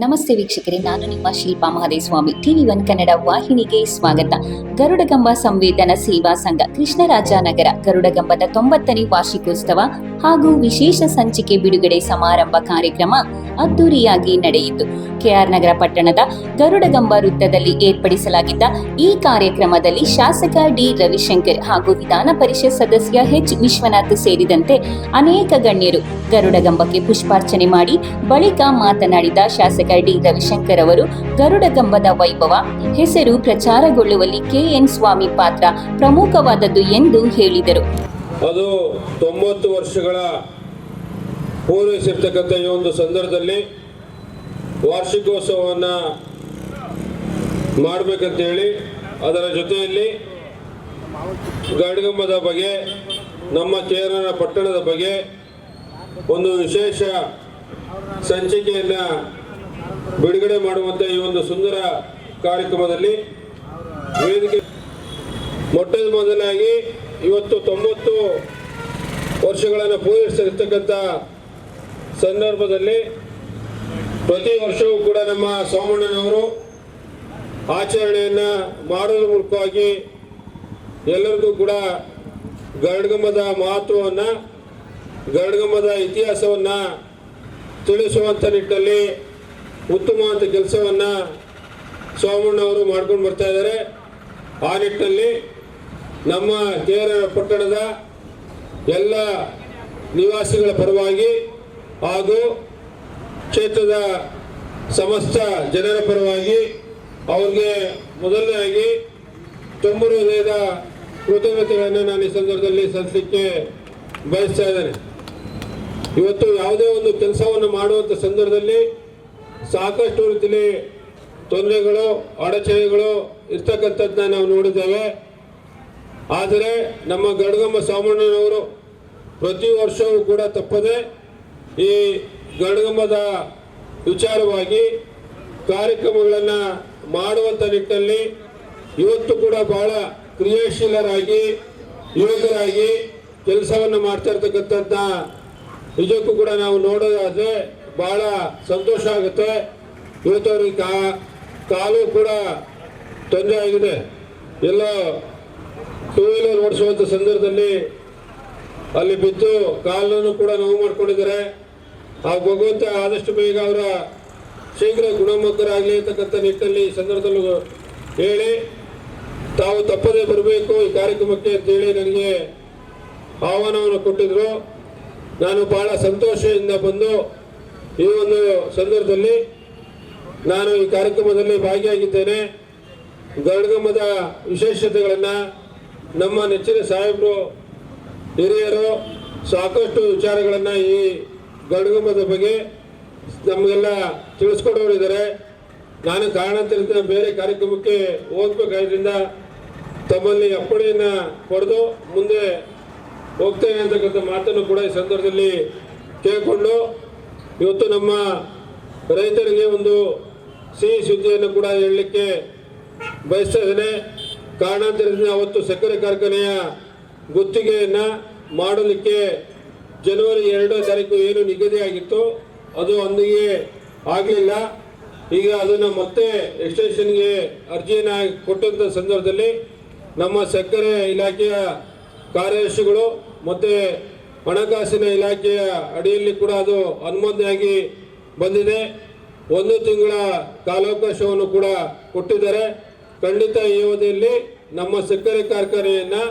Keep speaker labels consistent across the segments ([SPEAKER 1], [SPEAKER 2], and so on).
[SPEAKER 1] ನಮಸ್ತೆ ವೀಕ್ಷಕರೇ, ನಾನು ನಿಮ್ಮ ಶಿಲ್ಪಾ ಮಹದೇಸ್ವಾಮಿ. TV1 ಕನ್ನಡ ವಾಹಿನಿಗೆ ಸ್ವಾಗತ. ಗರುಡಗಂಬ ಸಂವೇದನಾ ಸೇವಾ ಸಂಘ ಕೃಷ್ಣರಾಜನಗರ ಗರುಡಗಂಬದ 90ನೇ ವಾರ್ಷಿಕೋತ್ಸವ ಹಾಗೂ ವಿಶೇಷ ಸಂಚಿಕೆ ಬಿಡುಗಡೆ ಸಮಾರಂಭ ಕಾರ್ಯಕ್ರಮ ಅದ್ದೂರಿಯಾಗಿ ನಡೆಯಿತು. KR ನಗರ ಪಟ್ಟಣದ ಗರುಡಗಂಬ ವೃತ್ತದಲ್ಲಿ ಏರ್ಪಡಿಸಲಾಗಿದ್ದ ಈ ಕಾರ್ಯಕ್ರಮದಲ್ಲಿ ಶಾಸಕ ಡಿ ರವಿಶಂಕರ್ ಹಾಗೂ ವಿಧಾನ ಪರಿಷತ್ ಸದಸ್ಯ H ವಿಶ್ವನಾಥ್ ಸೇರಿದಂತೆ ಅನೇಕ ಗಣ್ಯರು ಗರುಡಗಂಬಕ್ಕೆ ಪುಷ್ಪಾರ್ಚನೆ ಮಾಡಿ ಬಳಿಕ ಮಾತನಾಡಿದ ಶಾಸಕ ಡಿ ರವಿಶಂಕರ್ ಅವರು ಗರುಡಗಂಬದ ವೈಭವ ಹೆಸರು ಪ್ರಚಾರಗೊಳ್ಳುವಲ್ಲಿ KN ಸ್ವಾಮಿ ಪಾತ್ರ ಪ್ರಮುಖವಾದದ್ದು ಎಂದು ಹೇಳಿದರು.
[SPEAKER 2] ಅದು 90 ವರ್ಷಗಳ ಪೂರೈಸಿರ್ತಕ್ಕಂಥ ಈ ಒಂದು ಸಂದರ್ಭದಲ್ಲಿ ವಾರ್ಷಿಕೋತ್ಸವವನ್ನು ಮಾಡಬೇಕಂತೇಳಿ ಅದರ ಜೊತೆಯಲ್ಲಿ ಗರುಡಗಂಬದ ಬಗ್ಗೆ ನಮ್ಮ KR ಪಟ್ಟಣದ ಬಗ್ಗೆ ಒಂದು ವಿಶೇಷ ಸಂಚಿಕೆಯನ್ನು ಬಿಡುಗಡೆ ಮಾಡುವಂಥ ಈ ಒಂದು ಸುಂದರ ಕಾರ್ಯಕ್ರಮದಲ್ಲಿ ವೇದಿಕೆ ಮೊದಲಾಗಿ ಇವತ್ತು 90 ವರ್ಷಗಳನ್ನು ಪೂರೈಸಿರ್ತಕ್ಕಂಥ ಸಂದರ್ಭದಲ್ಲಿ ಪ್ರತಿ ವರ್ಷವೂ ಕೂಡ ನಮ್ಮ ಸೋಮಣ್ಣನವರು ಆಚರಣೆಯನ್ನು ಮಾಡೋದ್ರ ಮೂಲಕವಾಗಿ ಎಲ್ಲರಿಗೂ ಕೂಡ ಗರುಡಗಂಬದ ಮಹತ್ವವನ್ನು ಗರುಡಗಂಬದ ಇತಿಹಾಸವನ್ನು ತಿಳಿಸುವಂಥ ನಿಟ್ಟಿನಲ್ಲಿ ಉತ್ತಮವಾದ ಕೆಲಸವನ್ನು ಸೋಮಣ್ಣವರು ಮಾಡ್ಕೊಂಡು ಬರ್ತಾ ಇದ್ದಾರೆ. ಆ ನಿಟ್ಟಿನಲ್ಲಿ ನಮ್ಮ KR ಪಟ್ಟಣದ ಎಲ್ಲ ನಿವಾಸಿಗಳ ಪರವಾಗಿ ಹಾಗೂ ಕ್ಷೇತ್ರದ ಸಮಸ್ತ ಜನರ ಪರವಾಗಿ ಅವ್ರಿಗೆ ಮೊದಲನೇದಾಗಿ ತುಂಬ ಹೃದಯದ ಕೃತಜ್ಞತೆಗಳನ್ನು ನಾನು ಈ ಸಂದರ್ಭದಲ್ಲಿ ಸಲ್ಲಿಸಲಿಕ್ಕೆ ಬಯಸ್ತಾ ಇದ್ದೇನೆ. ಇವತ್ತು ಯಾವುದೇ ಒಂದು ಕೆಲಸವನ್ನು ಮಾಡುವಂಥ ಸಂದರ್ಭದಲ್ಲಿ ಸಾಕಷ್ಟು ರೀತಿಯಲ್ಲಿ ತೊಂದರೆಗಳು ಅಡಚಣೆಗಳು ಇರ್ತಕ್ಕಂಥದ್ದನ್ನ ನಾವು ನೋಡಿದ್ದೇವೆ. ಆದರೆ ನಮ್ಮ ಗರುಡಗಂಬ ಸೋಮಣ್ಣನವರು ಪ್ರತಿ ವರ್ಷವೂ ಕೂಡ ತಪ್ಪದೆ ಈ ಗರುಡಗಂಬದ ವಿಚಾರವಾಗಿ ಕಾರ್ಯಕ್ರಮಗಳನ್ನು ಮಾಡುವಂಥ ನಿಟ್ಟಿನಲ್ಲಿ ಇವತ್ತು ಕೂಡ ಬಹಳ ಕ್ರಿಯಾಶೀಲರಾಗಿ ಯುವಕರಾಗಿ ಕೆಲಸವನ್ನು ಮಾಡ್ತಾ ಇರ್ತಕ್ಕಂಥದ್ದನ್ನ ನಿಜಕ್ಕೂ ಕೂಡ ನಾವು ನೋಡೋದಾದ್ರೆ ಬಹಳ ಸಂತೋಷ ಆಗುತ್ತೆ. ಇವತ್ತು ಅವ್ರಿಗೆ ಕಾಲು ಕೂಡ ತೊಂದರೆ ಆಗಿದೆ. ಎಲ್ಲ 2 ವೀಲರ್ ಓಡಿಸುವಂಥ ಸಂದರ್ಭದಲ್ಲಿ ಅಲ್ಲಿ ಬಿದ್ದು ಕಾಲನ್ನು ಕೂಡ ನೋವು ಮಾಡ್ಕೊಂಡಿದ್ದಾರೆ. ಆ ಭಗವಂತ ಆದಷ್ಟು ಬೇಗ ಅವರ ಶೀಘ್ರ ಗುಣಮುಖರಾಗಲಿ ಅಂತಕ್ಕಂಥ ನಿಟ್ಟಿನಲ್ಲಿ ಈ ಸಂದರ್ಭದಲ್ಲಿ ಹೇಳಿ ತಾವು ತಪ್ಪದೇ ಬರಬೇಕು ಈ ಕಾರ್ಯಕ್ರಮಕ್ಕೆ ಅಂತೇಳಿ ನನಗೆ ಆಹ್ವಾನವನ್ನು ಕೊಟ್ಟಿದ್ರು. ನಾನು ಬಹಳ ಸಂತೋಷದಿಂದ ಬಂದು ಈ ಒಂದು ಸಂದರ್ಭದಲ್ಲಿ ನಾನು ಈ ಕಾರ್ಯಕ್ರಮದಲ್ಲಿ ಭಾಗಿಯಾಗಿದ್ದೇನೆ. ಗರುಡಗಂಬದ ವಿಶೇಷತೆಗಳನ್ನು ನಮ್ಮ ನೆಚ್ಚಿನ ಸಾಹೇಬರು ಹಿರಿಯರು ಸಾಕಷ್ಟು ವಿಚಾರಗಳನ್ನು ಈ ಗರುಡಗಂಬದ ಬಗ್ಗೆ ನಮಗೆಲ್ಲ ತಿಳಿಸ್ಕೊಡೋರಿದ್ದಾರೆ. ನಾನು ಕಾರಣಾಂತರದಿಂದ ಬೇರೆ ಕಾರ್ಯಕ್ರಮಕ್ಕೆ ಹೋಗ್ಬೇಕಾದ್ರಿಂದ ತಮ್ಮಲ್ಲಿ ಅಪ್ಪಣೆಯನ್ನು ಪಡೆದು ಮುಂದೆ ಹೋಗ್ತೇನೆ ಅಂತಕ್ಕಂಥ ಮಾತನ್ನು ಕೂಡ ಈ ಸಂದರ್ಭದಲ್ಲಿ ಕೇಳಿಕೊಂಡು ಇವತ್ತು ನಮ್ಮ ರೈತರಿಗೆ ಒಂದು ಸಿಹಿ ಸುದ್ದಿಯನ್ನು ಕೂಡ ಹೇಳಲಿಕ್ಕೆ ಬಯಸ್ತಾ ಇದ್ದೇನೆ. ಕಾರಣಾಂತರದಿಂದ ಅವತ್ತು ಸಕ್ಕರೆ ಕಾರ್ಖಾನೆಯ ಗುತ್ತಿಗೆಯನ್ನು ಮಾಡಲಿಕ್ಕೆ ಜನವರಿ 2ನೇ ತಾರೀಕು ಏನು ನಿಗದಿಯಾಗಿತ್ತು ಅದು ಅಂದಿಗೆ ಆಗಲಿಲ್ಲ. ಈಗ ಅದನ್ನು ಮತ್ತೆ ಎಕ್ಸ್ಟೆನ್ಷನ್ಗೆ ಅರ್ಜಿಯನ್ನು ಕೊಟ್ಟಂಥ ಸಂದರ್ಭದಲ್ಲಿ ನಮ್ಮ ಸಕ್ಕರೆ ಇಲಾಖೆಯ ಕಾರ್ಯದರ್ಶಿಗಳು ಮತ್ತು ಹಣಕಾಸಿನ ಇಲಾಖೆಯ ಅಡಿಯಲ್ಲಿ ಕೂಡ ಅದು ಅನುಮೋದನೆಯಾಗಿ ಬಂದಿದೆ. 1 ತಿಂಗಳ ಕಾಲಾವಕಾಶವನ್ನು ಕೂಡ ಕೊಟ್ಟಿದ್ದಾರೆ. ಖಂಡಿತ ಈ ಅವಧಿಯಲ್ಲಿ ನಮ್ಮ ಸಕ್ಕರೆ ಕಾರ್ಖಾನೆಯನ್ನು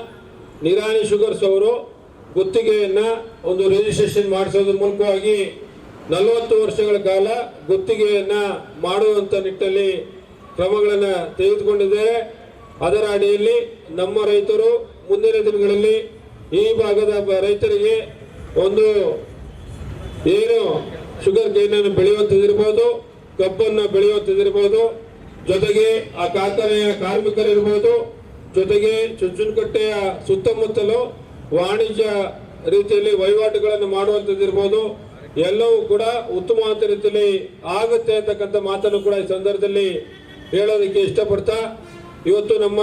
[SPEAKER 2] ನಿರಾಣಿ ಶುಗರ್ಸ್ ಅವರು ಗುತ್ತಿಗೆಯನ್ನು ಒಂದು ರಿಜಿಸ್ಟ್ರೇಷನ್ ಮಾಡಿಸೋದ್ರ ಮೂಲಕವಾಗಿ 40 ವರ್ಷಗಳ ಕಾಲ ಗುತ್ತಿಗೆಯನ್ನು ಮಾಡುವಂಥ ನಿಟ್ಟಿನಲ್ಲಿ ಕ್ರಮಗಳನ್ನು ತೆಗೆದುಕೊಂಡಿದ್ದಾರೆ. ಅದರ ಅಡಿಯಲ್ಲಿ ನಮ್ಮ ರೈತರು ಮುಂದಿನ ದಿನಗಳಲ್ಲಿ ಈ ಭಾಗದ ರೈತರಿಗೆ ಒಂದು ಏನು ಶುಗರ್ ಕೇನನ್ನು ಬೆಳೆಯುವಂಥದ್ದಿರ್ಬೋದು, ಕಬ್ಬನ್ನು ಬೆಳೆಯುವಂಥದ್ದಿರ್ಬೋದು, ಜೊತೆಗೆ ಆ ಕಾರ್ಖಾನೆಯ ಕಾರ್ಮಿಕರಿರ್ಬೋದು, ಜೊತೆಗೆ ಚುಂಚನಕಟ್ಟೆಯ ಸುತ್ತಮುತ್ತಲು ವಾಣಿಜ್ಯ ರೀತಿಯಲ್ಲಿ ವಹಿವಾಟುಗಳನ್ನು ಮಾಡುವಂಥದ್ದಿರ್ಬೋದು, ಎಲ್ಲವೂ ಕೂಡ ಉತ್ತಮವಾದ ರೀತಿಯಲ್ಲಿ ಆಗುತ್ತೆ ಅಂತಕ್ಕಂಥ ಮಾತನ್ನು ಕೂಡ ಈ ಸಂದರ್ಭದಲ್ಲಿ ಹೇಳೋದಕ್ಕೆ ಇಷ್ಟಪಡ್ತಾ ಇವತ್ತು ನಮ್ಮ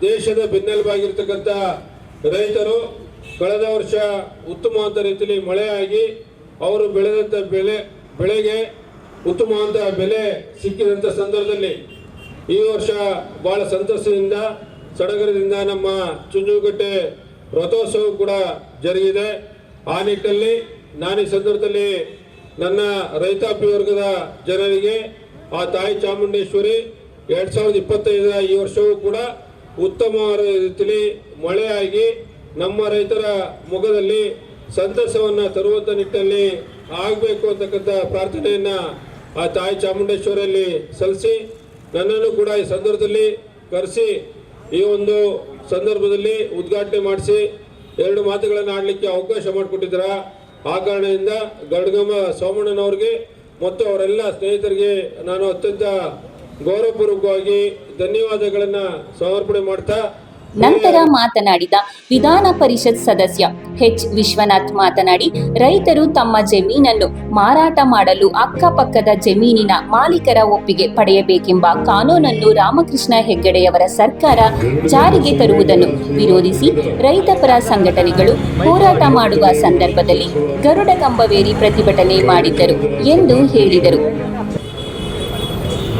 [SPEAKER 2] ದೇಶದ ಬೆನ್ನೆಲುಬಾಗಿರ್ತಕ್ಕಂಥ ರೈತರು ಕಳೆದ ವರ್ಷ ಉತ್ತಮವಾದ ರೀತಿಯಲ್ಲಿ ಮಳೆಯಾಗಿ ಅವರು ಬೆಳೆದಂಥ ಬೆಳೆಗೆ ಉತ್ತಮವಾದ ಬೆಲೆ ಸಿಕ್ಕಿದಂಥ ಸಂದರ್ಭದಲ್ಲಿ ಈ ವರ್ಷ ಬಹಳ ಸಂತಸದಿಂದ ಸಡಗರದಿಂದ ನಮ್ಮ ಚುಂಚುಕಟ್ಟೆ ರಥೋತ್ಸವ ಕೂಡ ಜರುಗಿದೆ. ಆ ನಿಟ್ಟಿನಲ್ಲಿ ನಾನು ಈ ಸಂದರ್ಭದಲ್ಲಿ ನನ್ನ ರೈತಾಪಿ ವರ್ಗದ ಜನರಿಗೆ ಆ ತಾಯಿ ಚಾಮುಂಡೇಶ್ವರಿ 2025 ಈ ವರ್ಷವೂ ಕೂಡ ಉತ್ತಮ ರೀತಿಯಲ್ಲಿ ಮಳೆಯಾಗಿ ನಮ್ಮ ರೈತರ ಮುಖದಲ್ಲಿ ಸಂತಸವನ್ನು ತರುವಂಥ ನಿಟ್ಟಿನಲ್ಲಿ ಆಗಬೇಕು ಅಂತಕ್ಕಂಥ ಪ್ರಾರ್ಥನೆಯನ್ನು ಆ ತಾಯಿ ಚಾಮುಂಡೇಶ್ವರಿಯಲ್ಲಿ ಸಲ್ಲಿಸಿ ನನ್ನನ್ನು ಕೂಡ ಈ ಸಂದರ್ಭದಲ್ಲಿ ಕರೆಸಿ ಈ ಒಂದು ಸಂದರ್ಭದಲ್ಲಿ ಉದ್ಘಾಟನೆ ಮಾಡಿಸಿ 2 ಮಾತುಗಳನ್ನು ಆಡಲಿಕ್ಕೆ ಅವಕಾಶ ಮಾಡಿಕೊಟ್ಟಿದ್ದೀರಾ. ಆ ಕಾರಣದಿಂದ ಗರುಡಗಂಬ ಸೋಮಣ್ಣನವ್ರಿಗೆ ಮತ್ತು ಅವರೆಲ್ಲ ಸ್ನೇಹಿತರಿಗೆ ನಾನು ಅತ್ಯಂತ ಗೌರವಪೂರ್ವಕವಾಗಿ ಧನ್ಯವಾದಗಳನ್ನು ಸಮರ್ಪಣೆ ಮಾಡ್ತಾ
[SPEAKER 1] ನಂತರ ಮಾತನಾಡಿದ ವಿಧಾನ ಪರಿಷತ್ ಸದಸ್ಯ ಎಚ್ ವಿಶ್ವನಾಥ್ ಮಾತನಾಡಿ, ರೈತರು ತಮ್ಮ ಜಮೀನನ್ನು ಮಾರಾಟ ಮಾಡಲು ಅಕ್ಕಪಕ್ಕದ ಜಮೀನಿನ ಮಾಲೀಕರ ಒಪ್ಪಿಗೆ ಪಡೆಯಬೇಕೆಂಬ ಕಾನೂನನ್ನು ರಾಮಕೃಷ್ಣ ಹೆಗಡೆಯವರ ಸರ್ಕಾರ ಜಾರಿಗೆ ತರುವುದನ್ನು ವಿರೋಧಿಸಿ ರೈತಪರ ಸಂಘಟನೆಗಳು ಹೋರಾಟ ಮಾಡುವ ಸಂದರ್ಭದಲ್ಲಿ ಗರುಡಗಂಬವೇರಿ ಪ್ರತಿಭಟನೆ ಮಾಡಿದ್ದರು ಎಂದು ಹೇಳಿದರು.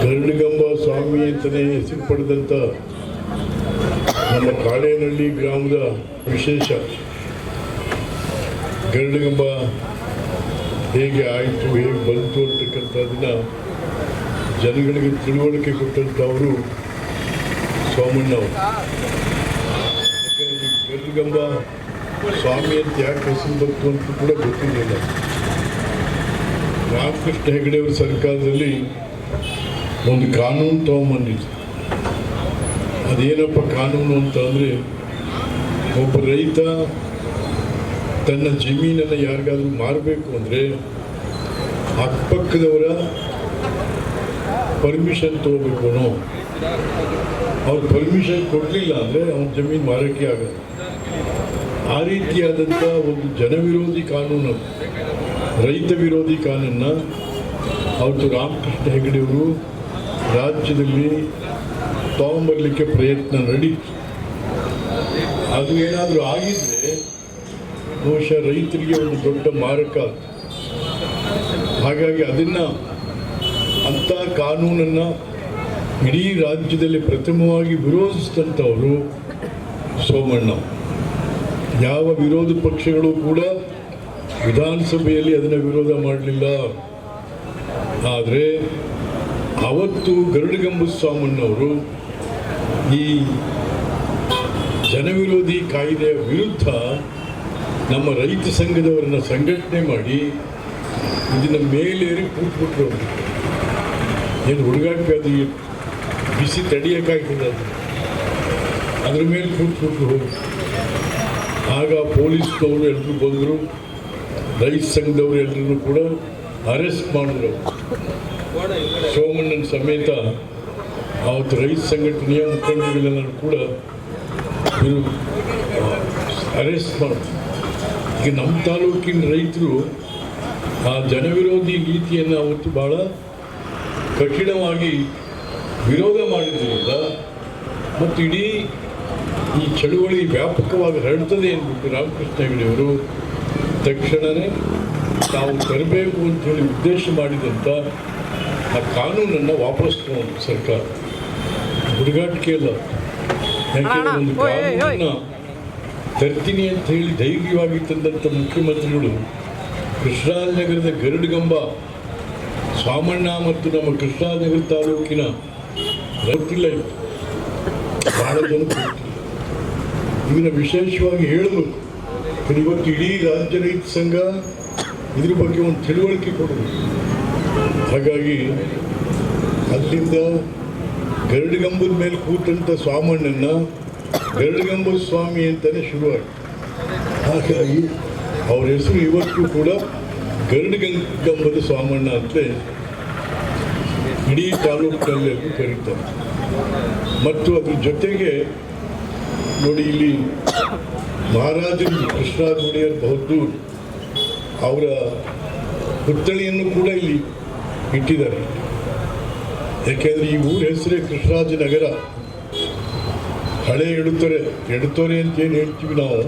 [SPEAKER 3] ಗರುಡಗಂಬ ಸ್ವಾಮಿ ಅಂತಲೇ ಹೆಸರು ಪಡೆದಂಥ ನಮ್ಮ ಕಾಡೇನಹಳ್ಳಿ ಗ್ರಾಮದ ವಿಶೇಷ ಗರುಡಗಂಬ ಹೇಗೆ ಆಯಿತು, ಹೇಗೆ ಬಂತು ಅಂತಕ್ಕಂಥದ್ದನ್ನು ಜನಗಳಿಗೆ ತಿಳುವಳಿಕೆ ಕೊಟ್ಟಂಥವರು ಸೋಮಣ್ಣವರು. ಯಾಕಂದರೆ ಗರುಡಗಂಬ ಸ್ವಾಮಿ ಅಂತ ಯಾಕೆ ಹೆಸರು ಬಂತು ಅಂತ ಕೂಡ ಗೊತ್ತಿರಲಿಲ್ಲ. ರಾಮಕೃಷ್ಣ ಹೆಗಡೆಯವರ ಸರ್ಕಾರದಲ್ಲಿ ಒಂದು ಕಾನೂನು ತಗೊಂಬಂದಿತ್ತು. ಅದೇನಪ್ಪ ಕಾನೂನು ಅಂತ ಅಂದರೆ, ಒಬ್ಬ ರೈತ ತನ್ನ ಜಮೀನನ್ನು ಯಾರಿಗಾದ್ರೂ ಮಾರಬೇಕು ಅಂದರೆ ಅಕ್ಕಪಕ್ಕದವರ ಪರ್ಮಿಷನ್ ತಗೋಬೇಕು. ಅವ್ರು ಪರ್ಮಿಷನ್ ಕೊಡಲಿಲ್ಲ ಅಂದರೆ ಅವನ ಜಮೀನು ಮಾರಕ್ಕೆ ಆಗಲ್ಲ. ಆ ರೀತಿಯಾದಂಥ ಒಂದು ಜನವಿರೋಧಿ ಕಾನೂನು, ರೈತ ವಿರೋಧಿ ಕಾನೂನನ್ನ ಅವತ್ತು ರಾಮಕೃಷ್ಣ ಹೆಗಡೆಯವರು ರಾಜ್ಯದಲ್ಲಿ ತಗೊಂಬರಲಿಕ್ಕೆ ಪ್ರಯತ್ನ ನಡೀತು. ಅದು ಏನಾದರೂ ಆಗಿದ್ರೆ ಬಹುಶಃ ರೈತರಿಗೆ ಒಂದು ದೊಡ್ಡ ಮಾರಕ. ಹಾಗಾಗಿ ಅಂಥ ಕಾನೂನನ್ನು ಇಡೀ ರಾಜ್ಯದಲ್ಲಿ ಪ್ರಥಮವಾಗಿ ವಿರೋಧಿಸಿದಂಥವರು ಸೋಮಣ್ಣ. ಯಾವ ವಿರೋಧ ಪಕ್ಷಗಳು ಕೂಡ ವಿಧಾನಸಭೆಯಲ್ಲಿ ಅದನ್ನು ವಿರೋಧ ಮಾಡಲಿಲ್ಲ. ಆದರೆ ಅವತ್ತು ಗರುಡಗಂಬ ಸ್ವಾಮಣ್ಣವರು ಈ ಜನವಿರೋಧಿ ಕಾಯ್ದೆಯ ವಿರುದ್ಧ ನಮ್ಮ ರೈತ ಸಂಘದವರನ್ನು ಸಂಘಟನೆ ಮಾಡಿ ಇದನ್ನು ಮೇಲೇರಿ ಕೂತ್ಬಿಟ್ರು. ಏನು ಹುಡುಗಾಟ ಅದು ಬಿಸಿ ತಡೆಯೋಕ್ಕಾಗ್ತದೆ, ಅದ್ರ ಮೇಲೆ ಕೂತ್ಬಿಟ್ರು. ಆಗ ಪೊಲೀಸ್ನವರು ಎಲ್ಲರೂ ಬಂದರು, ರೈತ ಸಂಘದವರು ಎಲ್ಲರೂ ಕೂಡ ಅರೆಸ್ಟ್ ಮಾಡಿದ್ರು. ಸೋಮಣ್ಣನ ಸಮೇತ ಅವತ್ತು ರೈತ ಸಂಘಟನೆಯ ಮುಖಂಡರುಗಳೆಲ್ಲರೂ ಕೂಡ ಅರೆಸ್ಟ್ ಮಾಡಿದ್ರು. ಈಗ ನಮ್ಮ ತಾಲೂಕಿನ ರೈತರು ಆ ಜನವಿರೋಧಿ ನೀತಿಯನ್ನು ಅವತ್ತು ಭಾಳ ಕಠಿಣವಾಗಿ ವಿರೋಧ ಮಾಡಿದ್ರಿಂದ ಮತ್ತು ಇಡೀ ಈ ಚಳುವಳಿ ವ್ಯಾಪಕವಾಗಿ ಹರಡ್ತದೆ ಅಂದ್ಬಿಟ್ಟು ರಾಮಕೃಷ್ಣ ಹೆಗಡೆಯವರು ತಕ್ಷಣವೇ ತಾವು ತರಬೇಕು ಅಂಥೇಳಿ ಉದ್ದೇಶ ಮಾಡಿದಂಥ ಆ ಕಾನೂನನ್ನು ವಾಪಸ್ ತಗೊಂಡು ಸರ್ಕಾರ ಹುಡುಗಾಟಿಕೆ ಅಲ್ಲ. ಯಾಕೆಂದರೆ ಒಂದು ಕಾನೂನನ್ನು ತರ್ತೀನಿ ಅಂತ ಹೇಳಿ ಧೈರ್ಯವಾಗಿ ತಂದಂಥ ಮುಖ್ಯಮಂತ್ರಿಗಳು ಕೃಷ್ಣರಾಜನಗರದ ಗರುಡಗಂಬ ಸ್ವಾಮಣ್ಣ ಮತ್ತು ನಮ್ಮ ಕೃಷ್ಣರಾಜನಗರ ತಾಲೂಕಿನ ಗೊತ್ತಿಲ್ಲ, ಭಾಳ ಜನ ಗೊತ್ತಿಲ್ಲ. ಇದನ್ನು ವಿಶೇಷವಾಗಿ ಹೇಳಬೇಕು. ಇವತ್ತು ಇಡೀ ರಾಜ್ಯ ರೈತ ಸಂಘ ಇದ್ರ ಬಗ್ಗೆ ಒಂದು ತಿಳುವಳಿಕೆ ಕೊಡಬೇಕು. ಹಾಗಾಗಿ ಅಲ್ಲಿಂದ ಗರುಡಗಂಬದ ಮೇಲೆ ಕೂತಂಥ ಸ್ವಾಮಣ್ಣನ ಗರುಡಗಂಬ ಸ್ವಾಮಿ ಅಂತಲೇ ಶುರುವಾಯಿತು. ಹಾಗಾಗಿ ಅವ್ರ ಹೆಸರು ಇವತ್ತು ಕೂಡ ಗರುಡಗಂಬದ ಸ್ವಾಮಣ್ಣ ಅಂತಲೇ ಇಡೀ ತಾಲೂಕಿನಲ್ಲೆಲ್ಲರೂ ಕರೀತಾರೆ. ಮತ್ತು ಅದ್ರ ಜೊತೆಗೆ ನೋಡಿ, ಇಲ್ಲಿ ಮಹಾರಾಜರು ಕೃಷ್ಣರಾಜ ಒಡೆಯರ್ ಬಹದ್ದೂರ್ ಅವರ ಪುತ್ಥಳಿಯನ್ನು ಕೂಡ ಇಲ್ಲಿ ಇಟ್ಟಿದ್ದಾರೆ. ಯಾಕೆಂದರೆ ಈ ಊರ ಹೆಸರೇ ಕೃಷ್ಣರಾಜನಗರ. ಹಳೆ ಎಡತೊರೆ ಅಂತ ಏನು ಹೇಳ್ತೀವಿ ನಾವು,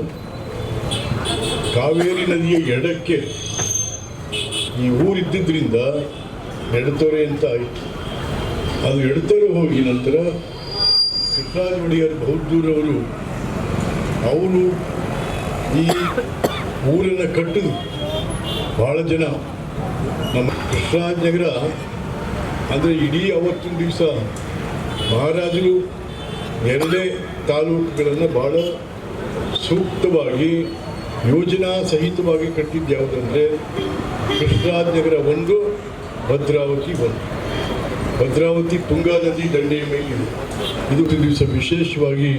[SPEAKER 3] ಕಾವೇರಿ ನದಿಯ ಎಡಕ್ಕೆ ಈ ಊರಿದ್ದರಿಂದ ಎಡತೊರೆ ಅಂತ ಆಯಿತು. ಅದು ಎಡತೊರೆ ಹೋಗಿ ನಂತರ ಕೃಷ್ಣರಾಜ ಒಡೆಯರ್ ಬೌದ್ಧೂರವರು ಅವರು ಈ ಊರನ್ನು ಕಟ್ಟಿದ್ರು. ಭಾಳ ಜನ ನಮ್ಮ ಕೃಷ್ಣರಾಜನಗರ ಅಂದರೆ ಇಡೀ ಅವತ್ತಿನ ದಿವಸ ಮಹಾರಾಜರು ಎರಡೇ ತಾಲೂಕುಗಳನ್ನು ಭಾಳ ಸೂಕ್ತವಾಗಿ ಯೋಜನಾ ಸಹಿತವಾಗಿ ಕಟ್ಟಿದ್ದು ಯಾವುದಂದರೆ ಕೃಷ್ಣರಾಜನಗರ ಒಂದು, ಭದ್ರಾವತಿ ಒಂದು. ಭದ್ರಾವತಿ ತುಂಗಾ ನದಿ ದಂಡೆಯ ಮೇಲಿದೆ. ಇದು ದಿವಸ ವಿಶೇಷವಾಗಿ,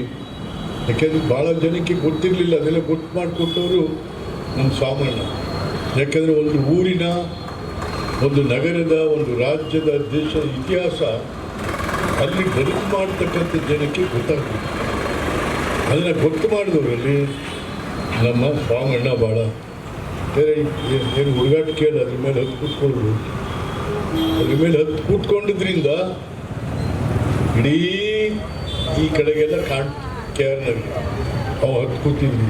[SPEAKER 3] ಯಾಕೆಂದರೆ ಭಾಳ ಜನಕ್ಕೆ ಗೊತ್ತಿರಲಿಲ್ಲ, ಅದೆಲ್ಲ ಗೊತ್ತು ಮಾಡಿಕೊಟ್ಟವರು ನಮ್ಮ ಸ್ವಾಮಣ್ಣ. ಯಾಕೆಂದರೆ ಒಂದು ಊರಿನ, ಒಂದು ನಗರದ, ಒಂದು ರಾಜ್ಯದ, ದೇಶದ ಇತಿಹಾಸ ಅಲ್ಲಿ ಬದುಕು ಮಾಡ್ತಕ್ಕಂಥ ಜನಕ್ಕೆ ಗೊತ್ತಾಗ್ತದೆ. ಅದನ್ನು ಗೊತ್ತು ಮಾಡಿದವರಲ್ಲಿ ನಮ್ಮ ಸ್ವಾಮಣ್ಣ ಭಾಳ ಏನು ಹುಡುಗಾಟ ಕೇಳಿ ಅದ್ರ ಮೇಲೆ ಹತ್ತು ಕೂತ್ಕೊಂಡು, ಅದ್ರ ಮೇಲೆ ಹತ್ತು ಕೂತ್ಕೊಂಡಿದ್ರಿಂದ ಇಡೀ ಈ ಕಡೆಗೆಲ್ಲ KR ನಗರ ಅವು ಹತ್ತು ಕೂತಿದ್ವಿ.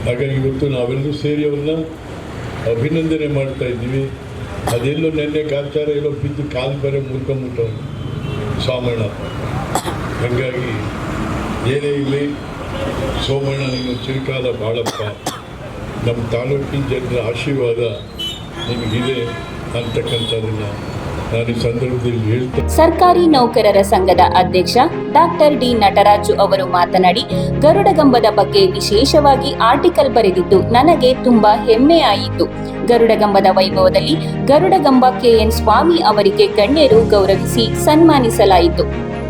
[SPEAKER 3] ಹಾಗಾಗಿ ಇವತ್ತು ನಾವೆಲ್ಲರೂ ಸೇರಿ ಅವ್ರನ್ನ ಅಭಿನಂದನೆ ಮಾಡ್ತಾ ಇದ್ದೀವಿ. ಅದೆಲ್ಲೋ ನೆನ್ನೆ ಗಾಚಾರ ಎಲ್ಲೋ ಬಿದ್ದು ಕಾಲು ಬೇರೆ ಮುರ್ಕೊಂಬಿಟ್ಟವನು ಸೋಮಣ್ಣ. ಹಾಗಾಗಿ ಏನೇ ಇಲ್ಲಿ ಸೋಮಣ್ಣ ನೀನು ಚಿರಕಾಲ ಬಾಳಪ್ಪ, ನಮ್ಮ ತಾಲೂಕಿನ ಜನರ ಆಶೀರ್ವಾದ ನಿಮಗಿದೆ ಅಂತಕ್ಕಂಥದ್ದನ್ನು ನಾನು ಈ ಸಂದರ್ಭದಲ್ಲಿ ಹೇಳ್ತೇನೆ.
[SPEAKER 1] ಸರ್ಕಾರಿ ನೌಕರರ ಸಂಘದ ಅಧ್ಯಕ್ಷ ಡಾಕ್ಟರ್ ಡಿ ನಟರಾಜು ಅವರು ಮಾತನಾಡಿ, ಗರುಡಗಂಬದ ಬಗ್ಗೆ ವಿಶೇಷವಾಗಿ ಆರ್ಟಿಕಲ್ ಬರೆದಿದ್ದು ನನಗೆ ತುಂಬಾ ಹೆಮ್ಮೆ ಆಯಿತು. ಗರುಡಗಂಬದ ವೈಭವದಲ್ಲಿ ಗರುಡಗಂಬ KN ಸ್ವಾಮಿ ಅವರಿಗೆ ಗಣ್ಯರು ಗೌರವಿಸಿ ಸನ್ಮಾನಿಸಲಾಯಿತು.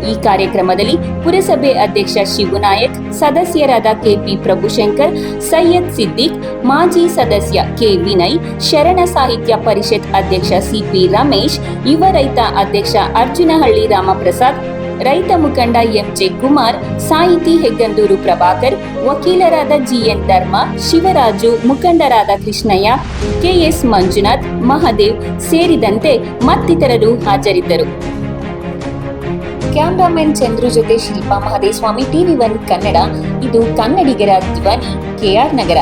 [SPEAKER 1] ಈ ಕಾರ್ಯಕ್ರಮದಲ್ಲಿ ಪುರಸಭೆ ಅಧ್ಯಕ್ಷ ಶಿವನಾಯಕ್, ಸದಸ್ಯರಾದ KP ಪ್ರಭುಶಂಕರ್, ಸೈಯದ್ ಸಿದ್ದಿಕ್, ಮಾಜಿ ಸದಸ್ಯ K ವಿನಯ್, ಶರಣ ಸಾಹಿತ್ಯ ಪರಿಷತ್ ಅಧ್ಯಕ್ಷ CP ರಮೇಶ್, ಯುವ ರೈತ ಅಧ್ಯಕ್ಷ ಅರ್ಜುನಹಳ್ಳಿ ರಾಮಪ್ರಸಾದ್, ರೈತ ಮುಖಂಡ MJ ಕುಮಾರ್, ಸಾಹಿತಿ ಹೆಗ್ಗಂದೂರು ಪ್ರಭಾಕರ್, ವಕೀಲರಾದ GN ಧರ್ಮ, ಶಿವರಾಜು, ಮುಖಂಡರಾದ ಕೃಷ್ಣಯ್ಯ, KS ಮಂಜುನಾಥ್, ಮಹದೇವ್ ಸೇರಿದಂತೆ ಮತ್ತಿತರರು ಹಾಜರಿದ್ದರು. ಕ್ಯಾಮರಾಮನ್ ಚಂದ್ರು ಜೊತೆ ಶಿಲ್ಪಾ ಮಹದೇಸ್ವಾಮಿ, TV1 ಕನ್ನಡ. ಇದು ಕನ್ನಡಿಗರ ಧ್ವನಿ, KR ನಗರ.